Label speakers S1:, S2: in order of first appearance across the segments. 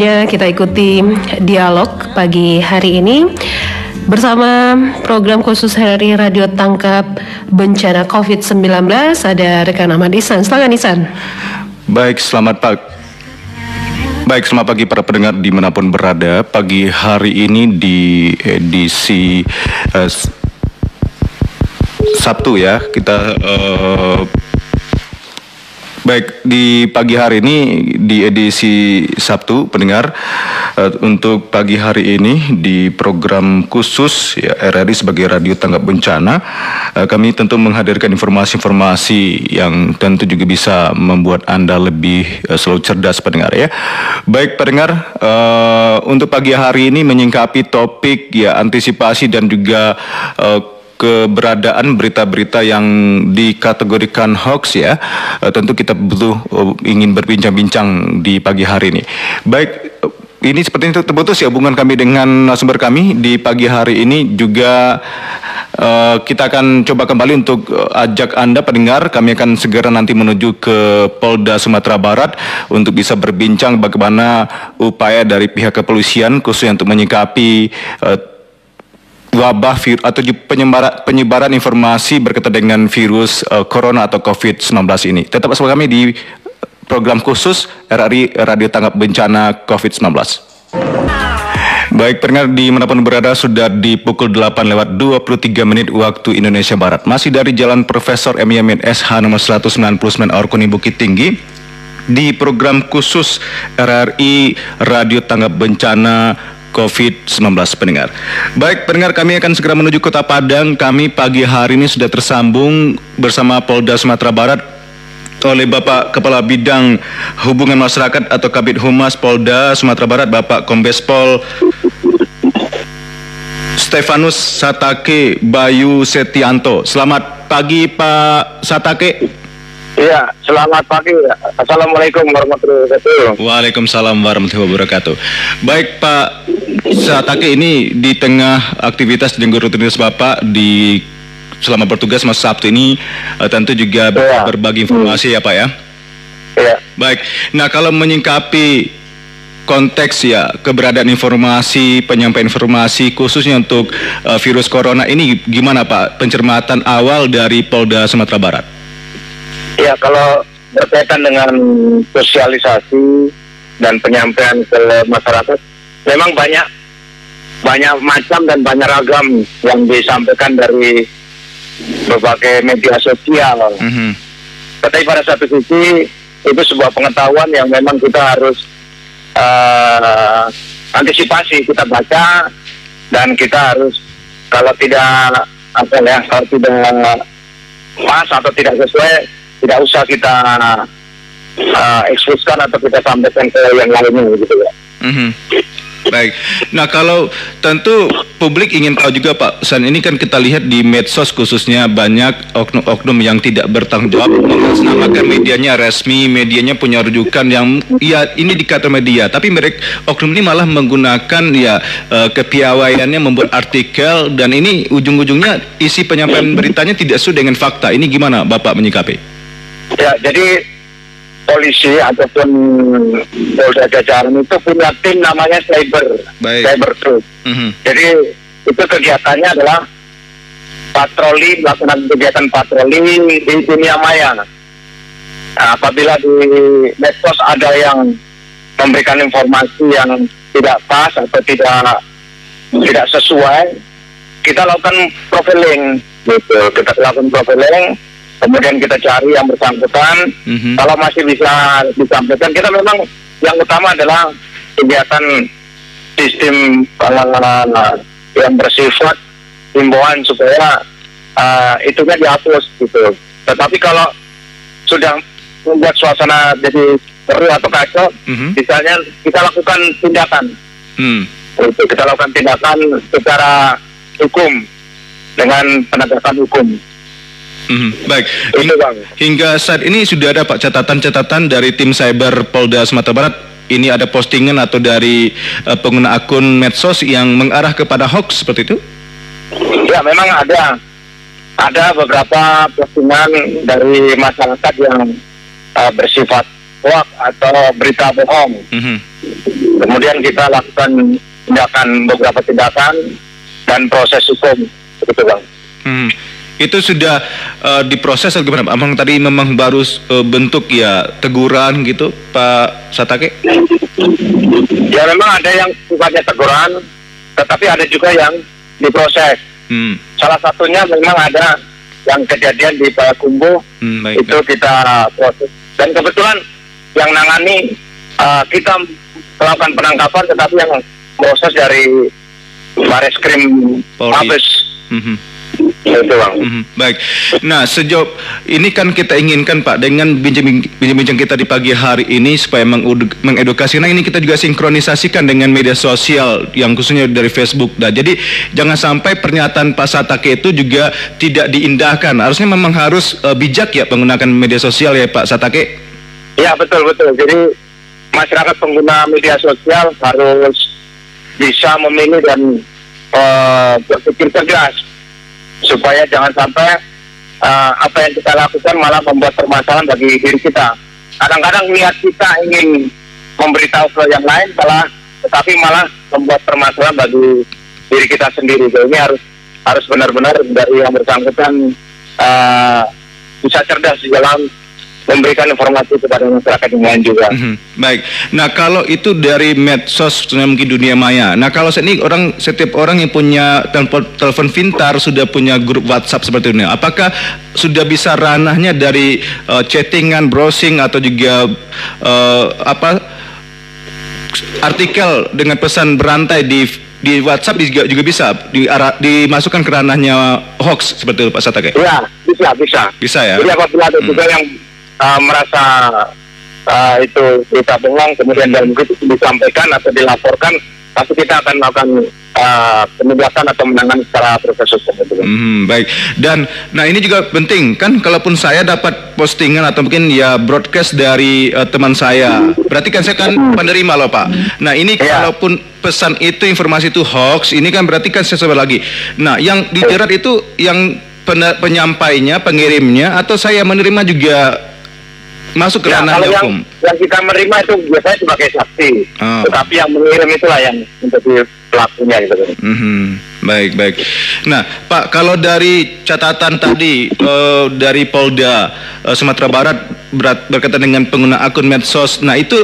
S1: Ya, kita ikuti dialog pagi hari ini bersama program khusus hari Radio Tangkap Bencana COVID-19. Ada rekan Ahmad Ihsan. Silakan Ihsan.
S2: Baik, selamat pagi para pendengar dimanapun berada. Pagi hari ini di edisi Sabtu ya, kita baik di pagi hari ini di edisi Sabtu pendengar, untuk pagi hari ini di program khusus ya, RRI sebagai Radio Tanggap Bencana, kami tentu menghadirkan informasi-informasi yang tentu juga bisa membuat Anda lebih selalu cerdas pendengar ya. Baik pendengar, untuk pagi hari ini menyingkapi topik ya antisipasi dan juga keberadaan berita-berita yang dikategorikan hoax ya, tentu kita butuh ingin berbincang-bincang di pagi hari ini. Baik, ini sepertinya terputus ya hubungan kami dengan narasumber kami di pagi hari ini. Juga kita akan coba kembali untuk ajak Anda pendengar, kami akan segera nanti menuju ke Polda Sumatera Barat untuk bisa berbincang bagaimana upaya dari pihak kepolisian khususnya untuk menyikapi wabah atau penyebaran informasi berkaitan dengan virus corona atau COVID-19 ini. Tetap bersama kami di program khusus RRI Radio Tanggap Bencana COVID-19. Baik pendengar dimanapun berada, sudah di pukul 8:23 waktu Indonesia Barat. Masih dari Jalan Profesor M. Yamin SH nomor 199 Orkoni Bukit Tinggi di program khusus RRI Radio Tanggap Bencana COVID-19 pendengar. Baik pendengar, kami akan segera menuju Kota Padang. Kami pagi hari ini sudah tersambung bersama Polda Sumatera Barat oleh Bapak Kepala Bidang Hubungan Masyarakat atau Kabid Humas Polda Sumatera Barat, Bapak Kombes Pol Stefanus Satake Bayu Setianto. Selamat pagi Pak Satake.
S3: Iya, selamat pagi. Assalamualaikum warahmatullahi wabarakatuh.
S2: Waalaikumsalam warahmatullahi wabarakatuh. Baik Pak Satake, ini di tengah aktivitas dan rutinitas Bapak di selama bertugas masa Sabtu ini, tentu juga berbagi informasi ya Pak ya.
S3: Iya.
S2: Baik. Nah, kalau menyingkapi konteks ya keberadaan informasi, penyampaian informasi khususnya untuk virus corona ini, gimana Pak pencermatan awal dari Polda Sumatera Barat?
S3: Ya, kalau berkaitan dengan sosialisasi dan penyampaian ke masyarakat, memang banyak macam dan banyak ragam yang disampaikan dari berbagai media sosial. Tetapi pada satu sisi itu sebuah pengetahuan yang memang kita harus antisipasi, kita baca dan kita harus kalau tidak pas atau tidak sesuai, tidak usah kita eksposkan atau kita sampaikan ke yang lainnya gitu ya.
S2: Baik. Nah, kalau tentu publik ingin tahu juga Pak, saat ini kan kita lihat di medsos khususnya banyak oknum-oknum yang tidak bertanggung jawab, mengatasnamakan medianya resmi, medianya punya rujukan yang ya ini dikata media, tapi mereka oknum ini malah menggunakan ya kepiawaiannya membuat artikel, dan ini ujung-ujungnya isi penyampaian beritanya tidak sesuai dengan fakta. Ini gimana Bapak menyikapi?
S3: Ya, jadi polisi ataupun Polda jajaran itu punya tim namanya Cyber Troop. Jadi itu kegiatannya adalah melakukan kegiatan patroli di dunia maya. Nah, apabila di medsos ada yang memberikan informasi yang tidak pas atau tidak sesuai, kita lakukan profiling, gitu. Kita lakukan profiling. Kemudian kita cari yang bersangkutan. Kalau masih bisa disampaikan, kita memang yang utama adalah kegiatan sistem yang bersifat himbauan supaya itunya dihapus gitu. Tetapi kalau sudah membuat suasana jadi seru atau kacau, misalnya kita lakukan tindakan. Kita lakukan tindakan secara hukum dengan penegakan hukum.
S2: Baik. Hingga saat ini sudah ada Pak catatan-catatan dari tim cyber Polda Sumatera Barat. Ini ada postingan atau dari pengguna akun medsos yang mengarah kepada hoax seperti itu?
S3: Ya, memang ada beberapa postingan dari masyarakat yang bersifat hoax atau berita bohong. Kemudian kita lakukan beberapa tindakan dan proses hukum, begitu Bang.
S2: Itu sudah diproses atau gimana Pak? Abang tadi memang baru bentuk ya teguran gitu Pak Satake?
S3: Ya memang ada yang sifatnya teguran, tetapi ada juga yang diproses. Salah satunya memang ada yang kejadian di Payakumbuh, itu kita proses. Dan kebetulan yang nangani kita melakukan penangkapan, tetapi yang proses dari Bareskrim Mabes. Itu Bang.
S2: Baik. Nah, sejauh ini kan kita inginkan Pak dengan bincang-bincang kita di pagi hari ini supaya mengedukasi. Nah, ini kita juga sinkronisasikan dengan media sosial yang khususnya dari Facebook. Nah, jadi jangan sampai pernyataan Pak Satake itu juga tidak diindahkan. Harusnya memang harus bijak ya menggunakan media sosial ya Pak Satake.
S3: Ya, betul. Jadi masyarakat pengguna media sosial harus bisa memilih dan berpikir cerdas supaya jangan sampai apa yang kita lakukan malah membuat permasalahan bagi diri kita. Kadang-kadang niat kita ingin memberitahu ke yang lain tetapi malah membuat permasalahan bagi diri kita sendiri. Jadi ini harus benar-benar dari yang bersangkutan bisa cerdas di dalam memberikan informasi kepada masyarakat yang lain juga.
S2: Baik. Nah, kalau itu dari medsos, mungkin dunia maya. Nah, kalau setiap orang yang punya telepon pintar sudah punya grup WhatsApp seperti ini, apakah sudah bisa ranahnya dari chattingan, browsing atau juga artikel dengan pesan berantai di WhatsApp juga bisa dimasukkan ke ranahnya hoax seperti itu Pak Satake?
S3: Iya, bisa.
S2: Bisa ya.
S3: Jadi apabila ada juga yang merasa itu berita bohong, kemudian dalam itu disampaikan atau dilaporkan, pasti kita akan melakukan penindakan atau menangani secara proses hukum.
S2: Baik. Dan nah ini juga penting kan, kalaupun saya dapat postingan atau mungkin ya broadcast dari teman saya, berarti kan saya kan penerima loh Pak. Nah ini kalaupun pesan itu, informasi itu hoax, ini kan berarti kan saya sebar lagi. Nah yang dijerat itu yang penyampainya, pengirimnya, atau saya menerima juga masuk ke ranah hukum?
S3: Yang kita menerima itu biasanya sebagai saksi, tetapi yang mengirim itulah yang menjadi pelakunya gitu.
S2: Baik. Nah Pak, kalau dari catatan tadi dari Polda Sumatera Barat berkaitan dengan pengguna akun medsos, nah itu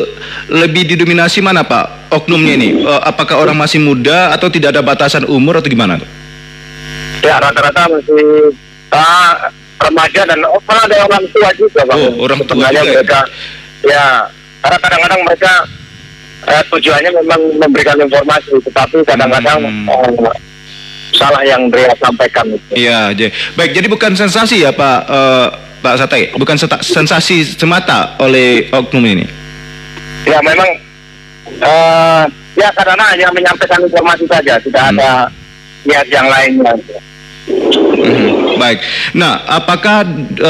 S2: lebih didominasi mana Pak oknumnya ini? Apakah orang masih muda atau tidak ada batasan umur atau gimana?
S3: Ya rata-rata masih remaja dan ada orang tua juga Bang.
S2: Orang tua
S3: juga mereka
S2: ya.
S3: Karena kadang-kadang mereka tujuannya memang memberikan informasi, tetapi kadang-kadang salah yang dia sampaikan.
S2: Iya, baik. Jadi bukan sensasi ya Pak Satake, bukan sensasi semata oleh oknum ini. Ya
S3: memang ya karena hanya menyampaikan informasi saja, tidak ada niat yang lainnya.
S2: Baik. Nah, apakah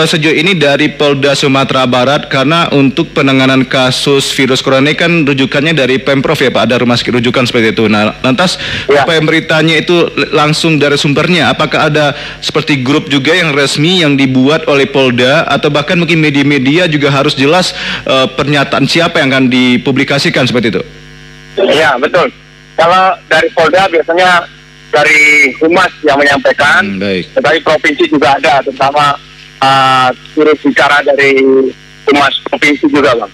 S2: sejauh ini dari Polda Sumatera Barat, karena untuk penanganan kasus virus corona ini kan rujukannya dari Pemprov ya Pak, ada rumah sakit rujukan seperti itu. Nah, lantas pemberitanya itu langsung dari sumbernya, apakah ada seperti grup juga yang resmi yang dibuat oleh Polda, atau bahkan mungkin media-media juga harus jelas pernyataan siapa yang akan dipublikasikan seperti itu? Iya,
S3: betul. Kalau dari Polda biasanya dari Humas yang menyampaikan, tetapi provinsi juga ada, terutama juru bicara dari Humas provinsi juga Bang.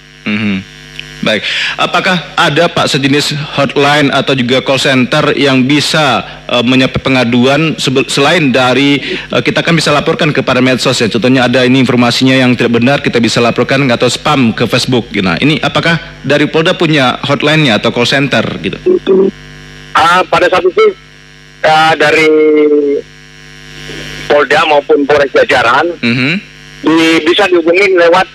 S2: Baik, apakah ada Pak sejenis hotline atau juga call center yang bisa menyampaikan pengaduan selain dari kita kan bisa laporkan kepada medsos ya, contohnya ada ini informasinya yang tidak benar, kita bisa laporkan atau spam ke Facebook. Nah ini apakah dari Polda punya hotline-nya atau call center gitu?
S3: Pada saat itu dari Polda maupun Polres jajaran bisa dihubungi lewat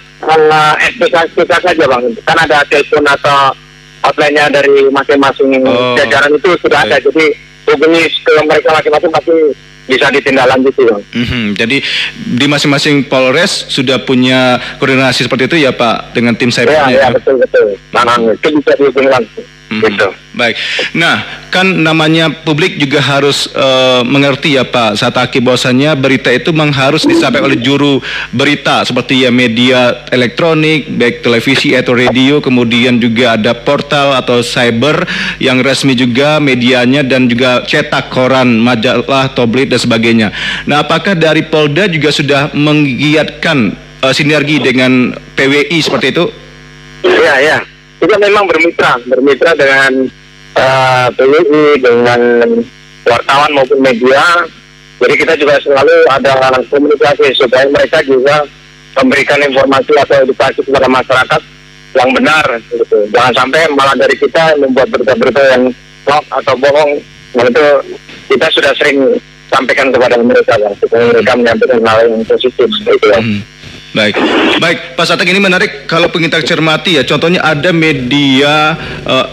S3: SPK saja Bang. Kan ada telepon atau hotline-nya dari masing-masing jajaran itu sudah ada. Jadi hubungi ke mereka masing-masing pasti bisa ditindaklanjuti Bang.
S2: Jadi di masing-masing Polres sudah punya koordinasi seperti itu ya Pak dengan tim cybernya?
S3: Iya betul. Itu bisa dihubungi langsung. Gitu.
S2: Baik. Nah, kan namanya publik juga harus mengerti ya Pak Satake, bahwasannya berita itu memang harus disampaikan oleh juru berita seperti ya media elektronik, baik televisi atau radio, kemudian juga ada portal atau cyber yang resmi juga medianya, dan juga cetak koran, majalah, tabloid dan sebagainya. Nah, apakah dari Polda juga sudah menggiatkan sinergi dengan PWI seperti itu?
S3: Iya. Kita memang bermitra dengan PWI, dengan wartawan maupun media. Jadi kita juga selalu ada komunikasi supaya mereka juga memberikan informasi atau edukasi kepada masyarakat yang benar. Gitu. Jangan sampai malah dari kita membuat berita-berita yang hoax atau bohong. Dan itu kita sudah sering sampaikan kepada mereka, supaya mereka menyampaikan hal yang positif. Gitu.
S2: Baik, Pak Satake, ini menarik kalau pengintak cermati ya. Contohnya ada media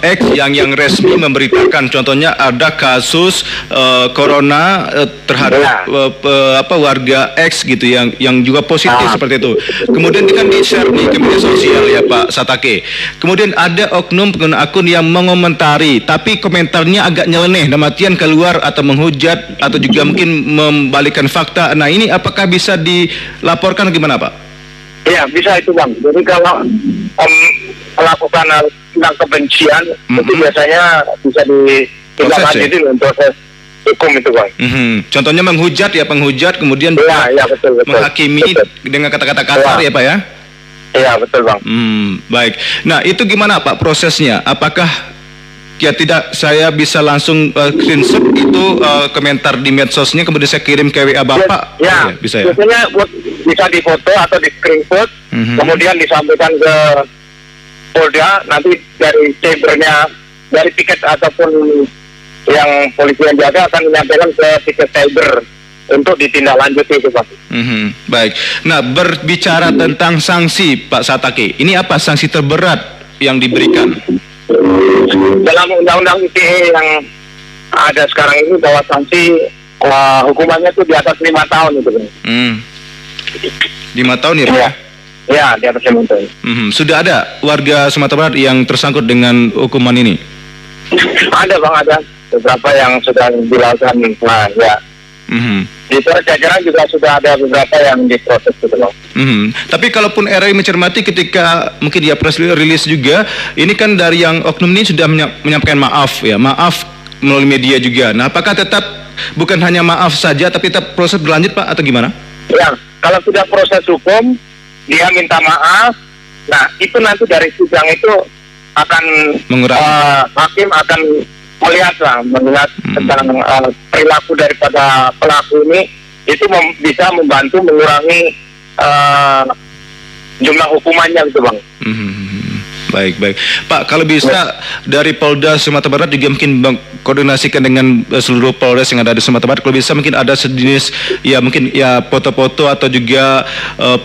S2: X yang resmi memberitakan, contohnya ada kasus corona terhadap warga X gitu yang juga positif seperti itu. Kemudian kan di-share nih ke media sosial ya Pak Satake. Kemudian ada oknum pengguna akun yang mengomentari, tapi komentarnya agak nyeleneh, dalam artian keluar atau menghujat atau juga mungkin membalikkan fakta. Nah, ini apakah bisa dilaporkan gimana Pak?
S3: Iya, bisa itu Bang. Jadi kalau melakukan tentang kebencian, itu biasanya bisa ditindaklanjuti untuk proses hukum itu Bang.
S2: Contohnya menghujat ya, penghujat, kemudian
S3: betul.
S2: menghakimi dengan kata-kata kasar ya Pak ya?
S3: Iya, betul Bang.
S2: Baik. Nah, itu gimana Pak prosesnya? Apakah ya tidak saya bisa langsung screenshot itu komentar di medsosnya, kemudian saya kirim ke WA Bapak?
S3: Ya,
S2: bisa ya?
S3: Biasanya bisa difoto atau di screenshot, kemudian disampaikan ke Polda, nanti dari cybernya, dari tiket ataupun yang polisi yang jaga akan menyampaikan ke tiket cyber untuk ditindaklanjuti itu Pak.
S2: Baik. Nah, berbicara tentang sanksi Pak Satake, ini apa sanksi terberat yang diberikan?
S3: Dalam undang-undang ITE yang ada sekarang ini, bahwa sanksi hukumannya itu di atas 5 tahun itu.
S2: 5 tahun ya Pak?
S3: Ya, di atas 5 tahun.
S2: Sudah ada warga Sumatera Barat yang tersangkut dengan hukuman ini?
S3: Ada Bang, ada beberapa yang sudah dilakukan. Nah, ya. Di jajaran juga sudah ada beberapa yang diproses gitu loh.
S2: Tapi kalaupun RI mencermati ketika mungkin dia press release juga, ini kan dari yang oknum ini sudah menyampaikan maaf ya, maaf melalui media juga. Nah, apakah tetap bukan hanya maaf saja, tapi tetap proses berlanjut Pak, atau gimana?
S3: Ya, kalau sudah proses hukum, dia minta maaf. Nah, itu nanti dari sidang itu akan hakim akan melihat tentang perilaku daripada pelaku ini, itu bisa membantu mengurangi jumlah hukumannya gitu Bang.
S2: Baik. Pak, kalau bisa dari Polda Sumatera Barat juga mungkin koordinasikan dengan seluruh Polres yang ada di Sumatera Barat. Kalau bisa mungkin ada sejenis ya mungkin ya foto-foto atau juga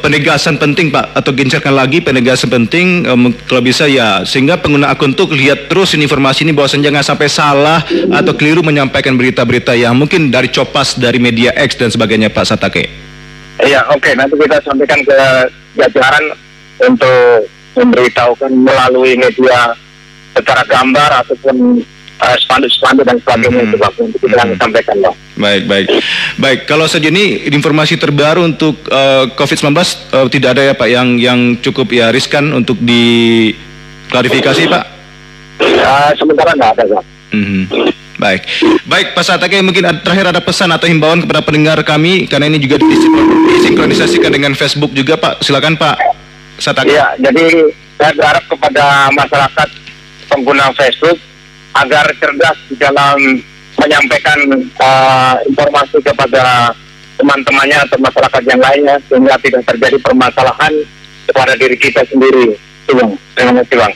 S2: penegasan penting Pak, atau gencarkan lagi penegasan penting kalau bisa ya, sehingga pengguna akun tuh lihat terus informasi ini, bahwasannya jangan sampai salah atau keliru menyampaikan berita-berita yang mungkin dari copas dari media X dan sebagainya Pak Satake.
S3: Iya, oke. Nanti kita sampaikan ke jajaran untuk memberitahukan melalui media secara gambar ataupun spanduk-spanduk dan sebagainya itu Bang, untuk kita sampaikan Bang. Baik. Kalau saja ini informasi terbaru untuk COVID-19 tidak ada ya Pak yang cukup ya riskan untuk diklarifikasi Pak? Sementara nggak ada Bang.
S2: Baik Pak Satake, mungkin terakhir ada pesan atau himbauan kepada pendengar kami, karena ini juga disinkronisasikan dengan Facebook juga Pak. Silakan Pak Satake.
S3: Iya, jadi saya berharap kepada masyarakat pengguna Facebook agar cerdas di dalam menyampaikan informasi kepada teman-temannya atau masyarakat yang lainnya, sehingga tidak terjadi permasalahan kepada diri kita sendiri. Terima kasih Bang.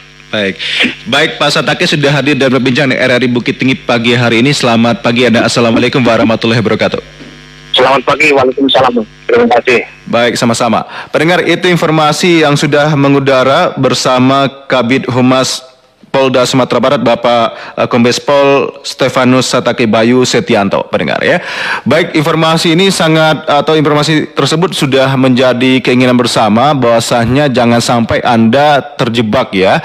S2: Baik Pak Satake sudah hadir dan berbincang di RRI Bukit Tinggi pagi hari ini. Selamat pagi Anda. Assalamualaikum warahmatullahi wabarakatuh.
S3: Selamat pagi, waalaikumsalam. Terima kasih.
S2: Baik, sama-sama. Pendengar, itu informasi yang sudah mengudara bersama Kabid Humas Polda Sumatera Barat, Bapak Kombes Pol Stefanus Satake Bayu Setianto, pendengar ya. Baik, informasi ini informasi tersebut sudah menjadi keinginan bersama bahwasanya jangan sampai Anda terjebak ya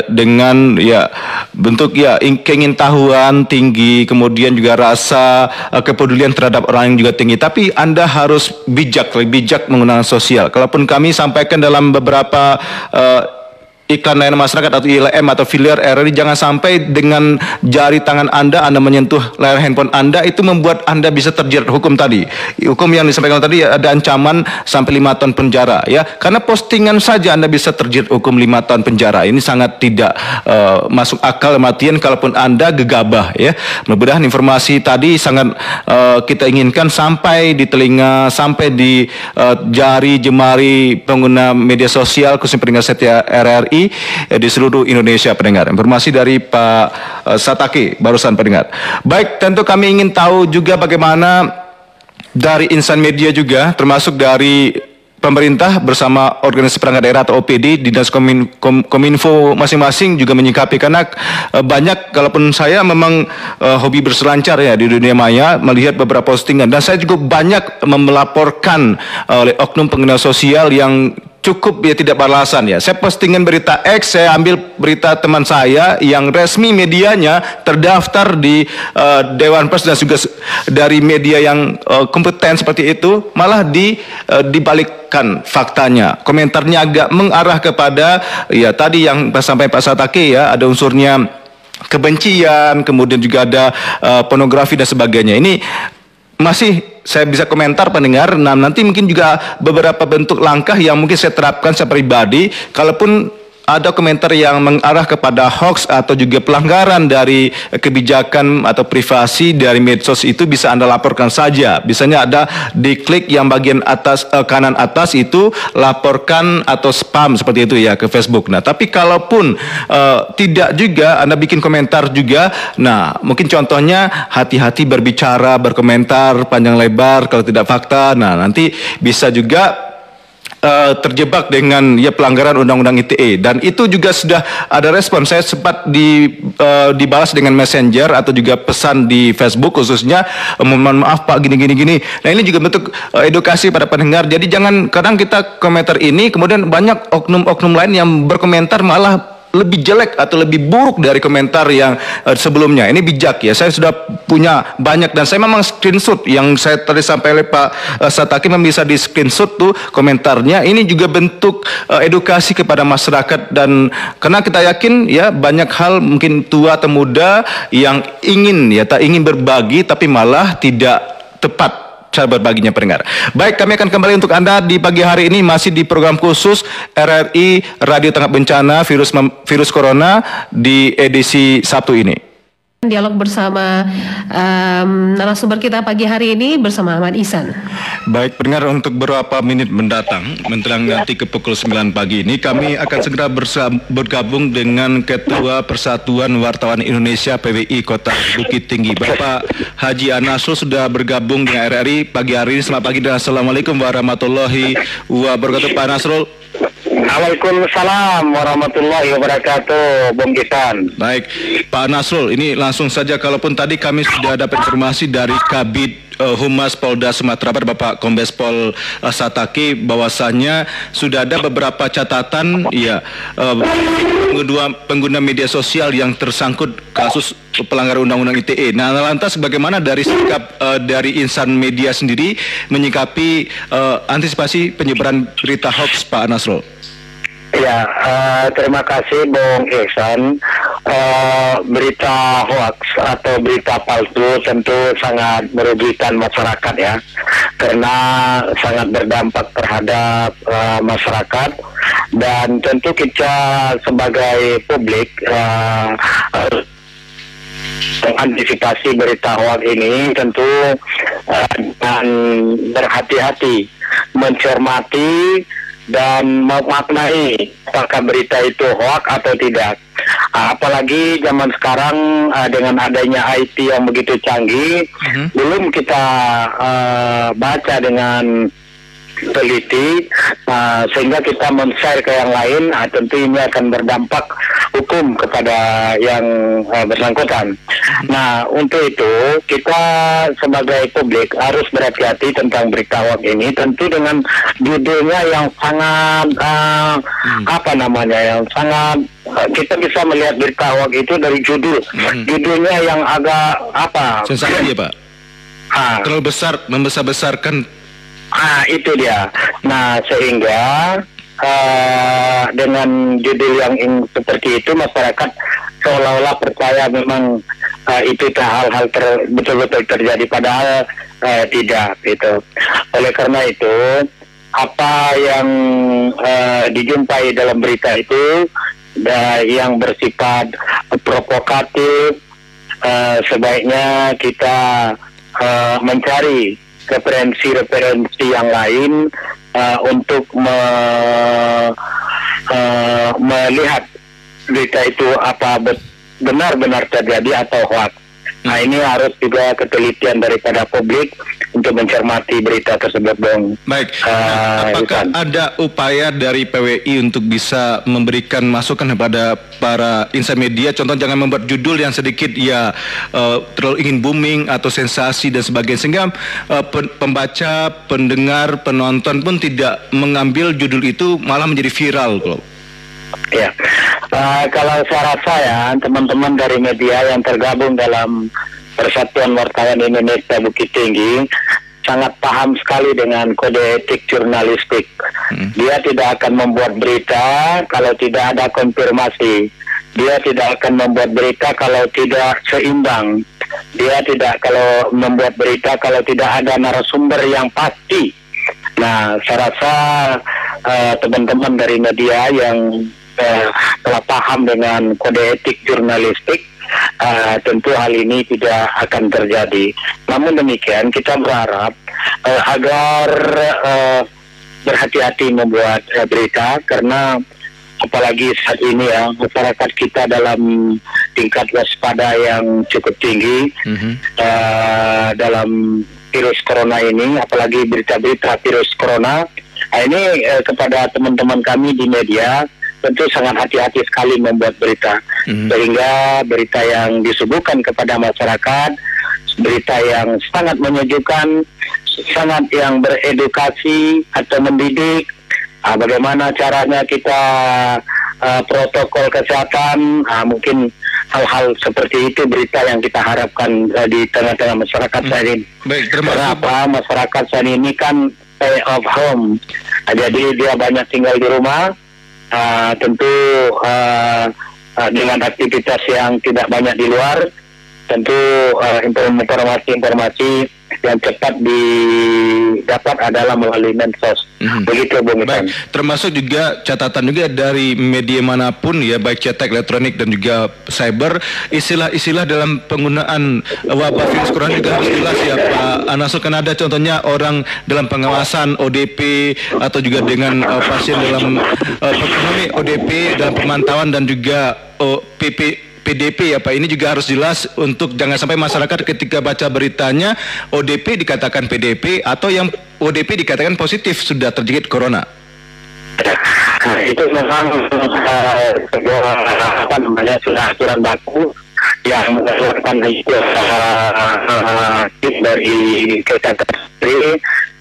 S2: dengan ya bentuk ya keingintahuan tinggi, kemudian juga rasa kepedulian terhadap orang yang juga tinggi, tapi Anda harus lebih bijak menggunakan sosial. Kalaupun kami sampaikan dalam beberapa iklan layanan masyarakat atau ILM atau filial RRI, jangan sampai dengan jari tangan Anda menyentuh layar handphone Anda, itu membuat Anda bisa terjerat hukum tadi. Hukum yang disampaikan tadi ada ancaman sampai 5 tahun penjara ya. Karena postingan saja Anda bisa terjerat hukum 5 tahun penjara. Ini sangat tidak masuk akal, matian kalaupun Anda gegabah ya. Mudah-mudahan informasi tadi sangat kita inginkan sampai di telinga, sampai di jari jemari pengguna media sosial khususnya pendengar setia RRI di seluruh Indonesia, pendengar. Informasi dari Pak Satake barusan, pendengar. Baik, tentu kami ingin tahu juga bagaimana dari insan media juga, termasuk dari pemerintah bersama organisasi perangkat daerah atau OPD, Dinas Kominfo masing-masing juga menyikapi, karena banyak, kalaupun saya memang hobi berselancar ya di dunia maya, melihat beberapa postingan, dan saya juga banyak melaporkan oleh oknum pengguna sosial yang cukup ya tidak beralasan ya. Saya postingan berita X, saya ambil berita teman saya yang resmi medianya terdaftar di Dewan Pers dan juga dari media yang kompeten seperti itu, malah dibalikkan faktanya. Komentarnya agak mengarah kepada ya tadi yang sampai Pak Satake ya, ada unsurnya kebencian, kemudian juga ada pornografi dan sebagainya. Ini masih saya bisa komentar, pendengar. Nah, nanti mungkin juga beberapa bentuk langkah yang mungkin saya terapkan saya pribadi. Kalaupun ada komentar yang mengarah kepada hoax atau juga pelanggaran dari kebijakan atau privasi dari medsos, itu bisa Anda laporkan saja. Biasanya ada di klik yang bagian atas kanan atas itu laporkan atau spam seperti itu ya ke Facebook. Nah, tapi kalaupun tidak juga Anda bikin komentar juga, nah mungkin contohnya hati-hati berbicara, berkomentar panjang lebar kalau tidak fakta. Nah, nanti bisa juga terjebak dengan ya pelanggaran Undang-Undang ITE, dan itu juga sudah ada respon. Saya sempat dibalas dengan messenger atau juga pesan di Facebook khususnya, mohon maaf Pak gini. Nah, ini juga bentuk edukasi pada pendengar. Jadi jangan, kadang kita komentar ini kemudian banyak oknum-oknum lain yang berkomentar malah lebih jelek atau lebih buruk dari komentar yang sebelumnya. Ini bijak ya. Saya sudah punya banyak, dan saya memang screenshot yang saya tadi sampai oleh Pak Satake, memang bisa di screenshot tuh komentarnya. Ini juga bentuk edukasi kepada masyarakat, dan karena kita yakin ya banyak hal mungkin tua atau muda yang tak ingin berbagi tapi malah tidak tepat cara berbaginya, pendengar. Baik, kami akan kembali untuk Anda di pagi hari ini masih di program khusus RRI Radio Tanggap Bencana Virus Corona di edisi Sabtu ini.
S1: Dialog bersama narasumber kita pagi hari ini bersama Ahmad Ihsan.
S2: Baik, pendengar, untuk beberapa menit mendatang menjelang nanti ke pukul 9 pagi ini kami akan segera bergabung dengan Ketua Persatuan Wartawan Indonesia PWI Kota Bukit Tinggi, Bapak Haji Anasrul, sudah bergabung dengan RRI pagi hari ini. Selamat pagi dan Assalamualaikum warahmatullahi wabarakatuh, Pak Nasrul.
S3: Waalaikumsalam warahmatullahi wabarakatuh, Bung Gitan.
S2: Baik, Pak Nasrul, ini langsung saja, kalaupun tadi kami sudah dapat informasi dari Kabid Humas Polda Sumatera Barat, Bapak Kombes Pol Satake, bahwasannya sudah ada beberapa catatan ya pengguna media sosial yang tersangkut kasus pelanggaran Undang-Undang ITE. Nah, lantas bagaimana dari sikap dari insan media sendiri menyikapi antisipasi penyebaran berita hoax, Pak Nasrul?
S3: Ya, terima kasih Bung Ihsan. Berita hoax atau berita palsu tentu sangat merugikan masyarakat ya, karena sangat berdampak terhadap masyarakat, dan tentu kita sebagai publik mengantisipasi berita hoax ini tentu dengan berhati-hati, mencermati dan memaknai apakah berita itu hoax atau tidak. Apalagi zaman sekarang dengan adanya IT yang begitu canggih, belum kita baca dengan teliti sehingga kita men-share ke yang lain. Tentu ini akan berdampak hukum kepada yang bersangkutan. Nah, untuk itu kita sebagai publik harus berhati-hati tentang berita hoax ini, tentu dengan judulnya yang sangat yang sangat kita bisa melihat berita hoax itu dari judulnya yang agak
S2: sensasi ya Pak, terlalu besar, membesar-besarkan.
S3: Itu dia. Nah, sehingga dengan judul yang seperti itu masyarakat seolah-olah percaya memang itu hal-hal betul-betul terjadi, padahal tidak gitu. Oleh karena itu apa yang dijumpai dalam berita itu yang bersifat provokatif, sebaiknya kita mencari referensi yang lain untuk melihat berita itu apa benar-benar terjadi atau hoax. Nah, ini harus juga ketelitian daripada publik untuk mencermati berita tersebut, Bang.
S2: Baik, apakah ada upaya dari PWI untuk bisa memberikan masukan kepada para insan media? Contoh, jangan membuat judul yang sedikit terlalu ingin booming atau sensasi dan sebagainya, sehingga pembaca, pendengar, penonton pun tidak mengambil judul itu malah menjadi viral, bro.
S3: Ya, kalau saya rasa ya, teman-teman dari media yang tergabung dalam Persatuan Wartawan Indonesia Bukit Tinggi sangat paham sekali dengan kode etik jurnalistik. Dia tidak akan membuat berita kalau tidak ada konfirmasi. Dia tidak akan membuat berita kalau tidak seimbang. Dia tidak kalau membuat berita kalau tidak ada narasumber yang pasti. Nah, saya rasa teman-teman dari media yang telah paham dengan kode etik jurnalistik, tentu hal ini tidak akan terjadi. Namun demikian, kita berharap agar berhati-hati membuat berita, karena apalagi saat ini ya, masyarakat kita dalam tingkat waspada yang cukup tinggi dalam virus corona ini, apalagi berita-berita virus corona. Ini kepada teman-teman kami di media tentu sangat hati-hati sekali membuat berita, sehingga berita yang disuguhkan kepada masyarakat, berita yang sangat menyejukkan, sangat yang beredukasi atau mendidik, bagaimana caranya kita protokol kesehatan, mungkin hal-hal seperti itu berita yang kita harapkan di tengah-tengah masyarakat saat ini.
S2: Baik,
S3: kenapa masyarakat saat ini kan stay of home, jadi dia banyak tinggal di rumah. Tentu dengan aktivitas yang tidak banyak di luar, tentu informasi-informasi yang cepat didapat adalah melalui medsos. Begitu, Bung Isan.
S2: Baik, termasuk juga catatan juga dari media manapun ya, baik cetak, elektronik dan juga cyber, istilah-istilah dalam penggunaan wabah virus corona juga harus jelas ya Pak Anasul. Kan ada contohnya orang dalam pengawasan ODP atau juga dengan pasien dalam ODP dalam pemantauan dan juga PDP ya Pak, ini juga harus jelas untuk jangan sampai masyarakat ketika baca beritanya ODP dikatakan PDP atau yang ODP dikatakan positif sudah terjangkit corona.
S3: Itu memang sudah aturan baku yang mengeluarkan itu dari Kesehatan.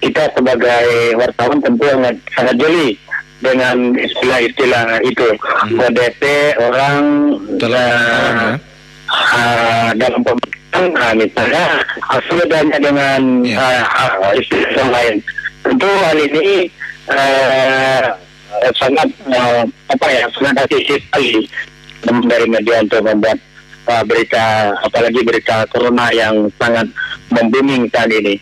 S3: Kita sebagai wartawan tentu sangat jeli dengan istilah-istilah itu. ODP orang dalam pemerintahan, misalnya bedanya dengan istilah lain. Tentu hal ini sangat sangat hati-hati sekali dari media untuk membuat berita, apalagi berita corona yang sangat membooming saat ini.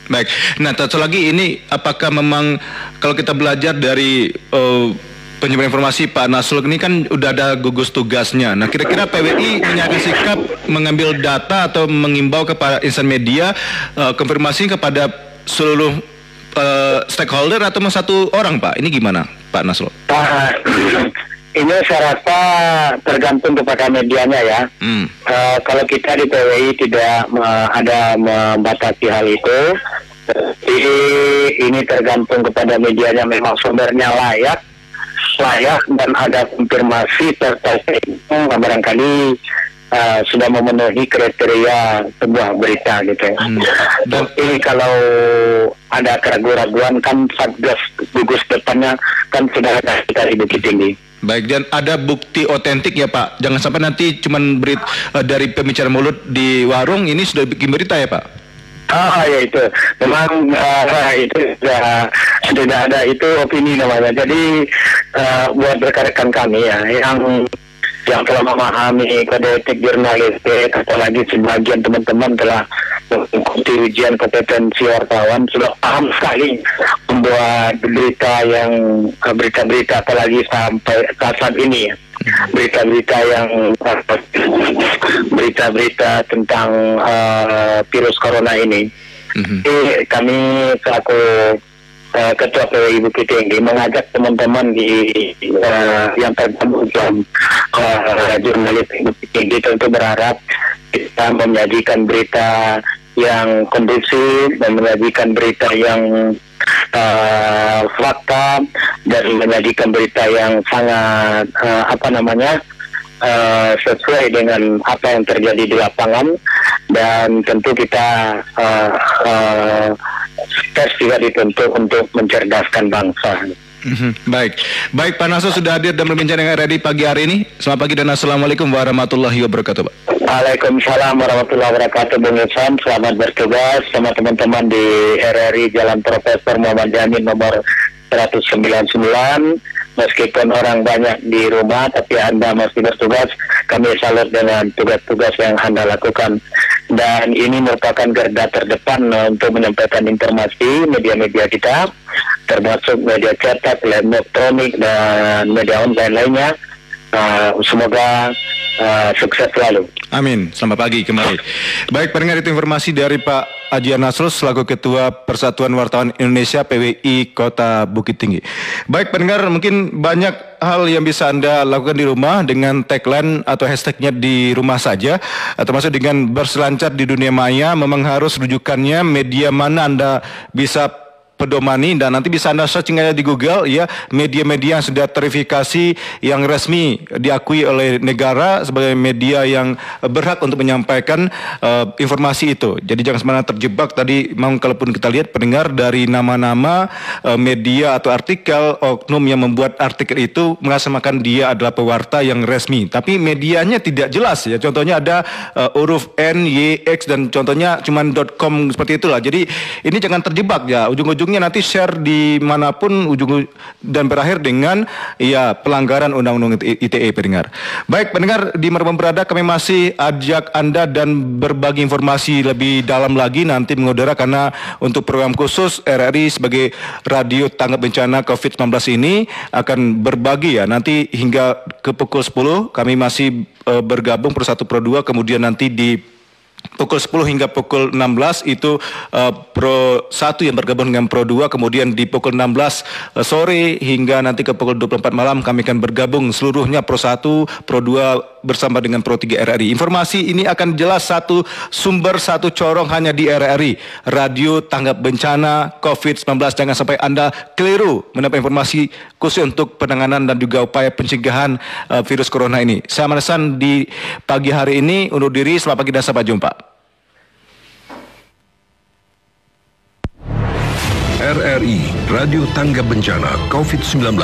S2: Baik. Nah, satu lagi ini, apakah memang kalau kita belajar dari penyebaran informasi Pak Nasul ini kan udah ada gugus tugasnya. Nah, kira-kira PWI menyatakan sikap mengambil data atau mengimbau kepada insan media konfirmasi kepada seluruh stakeholder atau satu orang Pak? Ini gimana Pak Nasul?
S3: Ini saya rasa tergantung kepada medianya ya. Kalau kita di PWI tidak ada membatasi hal itu, Jadi ini tergantung kepada medianya, memang sumbernya layak dan ada konfirmasi terkait itu, barangkali sudah memenuhi kriteria sebuah berita gitu. Tapi kalau ada keraguan-raguan kan Satgas gugus depannya kan sudah ada dari Bukit Tinggi.
S2: Baik, dan ada bukti otentik ya Pak. Jangan sampai nanti cuman dari pembicaraan mulut di warung ini sudah bikin berita ya Pak.
S3: Ya itu memang itu sudah ada, itu opini namanya. Jadi buat rekan-rekan kami ya yang telah memahami kode etik jurnalistik, apalagi sebagian teman-teman telah mengikuti ujian kompetensi wartawan, sudah paham sekali membuat berita-berita apalagi sampai saat ini ya. Berita-berita tentang virus corona ini. Jadi kami selaku Ketua PWI Bukit Tinggi mengajak teman-teman yang tergabung dalam jurnalis Bukit Tinggi, tentu berharap kita menyajikan berita yang kondusif dan menyajikan berita yang fakta dan menyajikan berita yang sangat sesuai dengan apa yang terjadi di lapangan, dan tentu kita tes juga dituntut untuk mencerdaskan bangsa.
S2: Baik Pak Naso sudah hadir dan berbincang dengan RRI pagi hari ini. Selamat pagi dan Assalamualaikum warahmatullahi wabarakatuh Pak.
S3: Waalaikumsalam warahmatullahi wabarakatuh Bung Ihsan. Selamat bertugas sama teman-teman di RRI Jalan Profesor Muhammad Jamin nomor 199. Meskipun orang banyak di rumah, tapi Anda masih bertugas. Kami salut dengan tugas-tugas yang Anda lakukan. Dan ini merupakan garda terdepan untuk menyampaikan informasi media-media kita, termasuk media cetak, elektronik, dan media online lainnya. Semoga sukses selalu.
S2: Amin. Selamat pagi kembali. Baik, pendengar, itu informasi dari Pak Adhian Nasrul selaku Ketua Persatuan Wartawan Indonesia PWI Kota Bukit Tinggi. Baik pendengar, mungkin banyak hal yang bisa Anda lakukan di rumah dengan tagline atau hashtagnya di rumah saja, termasuk dengan berselancar di dunia maya. Memang harus rujukannya media mana Anda bisa pedomani, dan nanti bisa Anda searching aja di Google ya, media-media yang sudah terverifikasi, yang resmi diakui oleh negara sebagai media yang berhak untuk menyampaikan informasi itu. Jadi jangan sembarangan terjebak tadi, kalaupun kita lihat pendengar dari nama-nama media atau artikel oknum yang membuat artikel itu mengatasnamakan dia adalah pewarta yang resmi, tapi medianya tidak jelas ya. Contohnya ada huruf N, Y, X, dan contohnya cuman .com seperti itulah. Jadi ini jangan terjebak ya, ujung-ujungnya nanti share dimanapun dan berakhir dengan ya pelanggaran undang-undang ITE pendengar. Baik pendengar, di mana berada kami masih ajak Anda dan berbagi informasi lebih dalam lagi nanti mengudara, karena untuk program khusus RRI sebagai radio tanggap bencana COVID-19 ini akan berbagi ya, nanti hingga ke pukul 10 kami masih bergabung Pro 1 Pro 2, kemudian nanti di pukul 10 hingga pukul 16 itu Pro 1 yang bergabung dengan Pro 2, kemudian di pukul 16 sore hingga nanti ke pukul 24 malam kami akan bergabung seluruhnya Pro 1, Pro 2 bersama dengan Pro 3 RRI. Informasi ini akan jelas satu sumber, satu corong hanya di RRI, Radio Tanggap Bencana COVID-19. Jangan sampai Anda keliru mendapat informasi khusus untuk penanganan dan juga upaya pencegahan virus corona ini. Saya Manasan di pagi hari ini undur diri, selamat pagi dan sampai jumpa.
S4: RRI Radio Tanggap Bencana COVID-19.